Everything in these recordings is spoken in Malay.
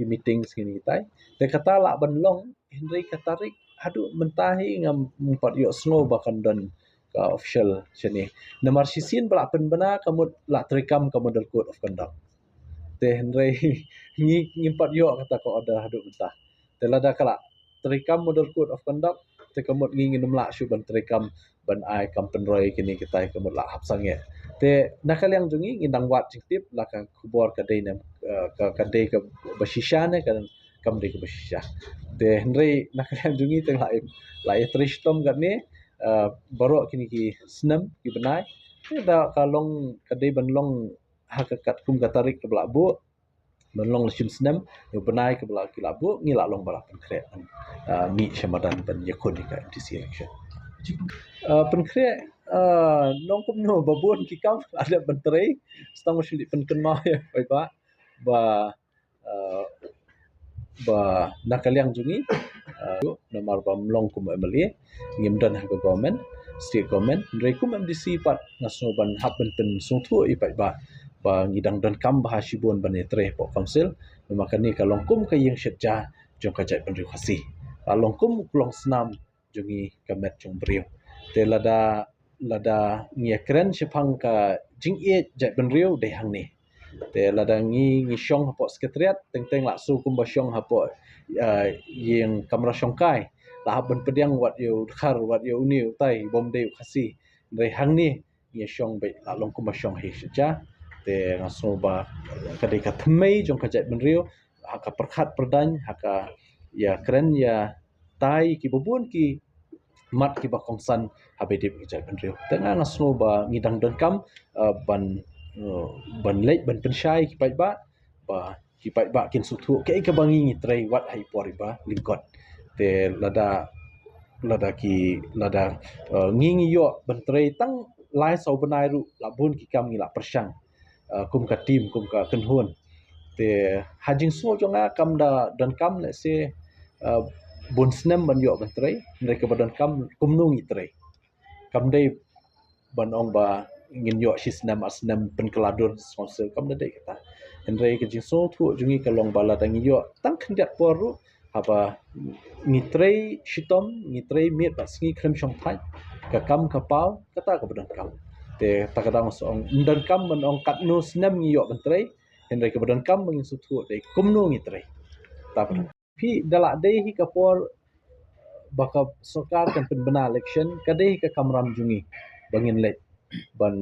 meeting sini kita. Dia kata lah benlong Henry katarik aduh mentahi ngam mumpat yok snow bahkan dan ke official sini. Namar sisin belak benar kamu lah terekam kamu del code of conduct. Teh Henry ngimpat yok kata ko ada aduh mentah. Telah dah kala terekam model code of conduct te kamu ngingin melak syu ban terekam ban ai kam penroi kini kita kamu lah hapsange. Te nakal yang jungi ngindang wat ciktip lah ka kubor ka dei nam ka dei ka basisha ne kan kam dei ka basisha. Te Henry nakal yang jungi teng lai trishtom gat ni borok kini ki senam ki benai. Te da kalong ka dei ban long hakikat kum katarik ke belak bu menlong lesim senam yo benai ke belak ki labu ngilak long balak penkret mi syamadan ban yakun ni ka MTC election penkret nong kum no babun ki kam ada bentrei stang musli penken ma ya ba ba nakaliang jungi nomor ba mlong kum emeli ngimdan ha government state government rekum MDC pat national ban hab ben sungtu ipat ba ngidang dan kam bahasibun banetre po council memakani kalong kum kayeng syetja jong kajat penriu khasi kalong kum kulong senam jongi kamet jong beriu te lada ngiakren sepang ka jingit jat penriu de hang ni te lada ngi syong hapo sekretariat teng laksu kum basyong hapo yang kamera syongkai lah ben pediang wat yo khar wat yo uniu tai bom de khasi de hang ni ngi syong be kalong kum basyong he syetja te ngaso ba kadai ka thmei jong kajat benriu haka perkhat perdan haka ya keren ya tai ki bubun ki mat ki ba kongsan habedip kajat benriu tengah ngaso ba ngidang dengkam ban lek ban pensyai ki pai ba ki pai ba kin suthu ke ka bangi ngitrei wat hai pori ba lingkot te lada ngingi yo bentrei tang lai so benai ru labun ki kam ngila persyang kum ka tim kum ka kenhun te hajing so jonga kam da dan kam le se bun snem ban yo bentrei mereka badan kam kum nu ngitrei kam dei ban ong ba ngin yo sisnem asnem penkeladun sponsor kam dei kata henrei ke jing so thu jungi kalong bala dangi yo tang khendiat poru apa ngitrei shitom ngitrei miet ba singi krem shong thai ka kam ka pau kata ka badan kam te takadang song dan kam menong kat no senam ngi yo bentrei henrei ke badan kam mengin suthu de kumno ngitrei tapi pi dalak dei hi kapor baka sokar kan penbena election kadai ka kamram jungi bangin lek ban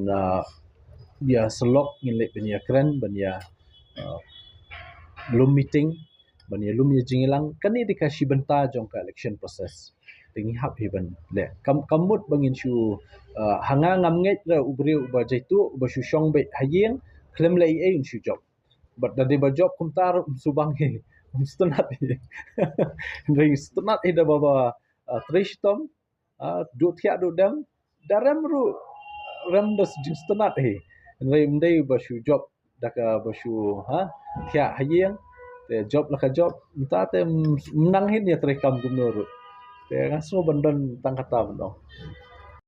dia selok ngin lek benya keren benya belum meeting benya lum ye jingilang kani dikasih benta jong ka election process tingi hap hiban le kamut bangin shu hanga ngamnget ra ubriu ba jaitu ba shu shong be hayeng klem lai e shu job but dadi ba job kumtar subang he stunat he ngai stunat he da baba trishtom du thia du dam daram ru ram das jing stunat he ngai mdei ba shu job daka ba shu thia hayeng te job la ka job mta te menang hin ya terekam gumnur te ngaso bandan tang kata bno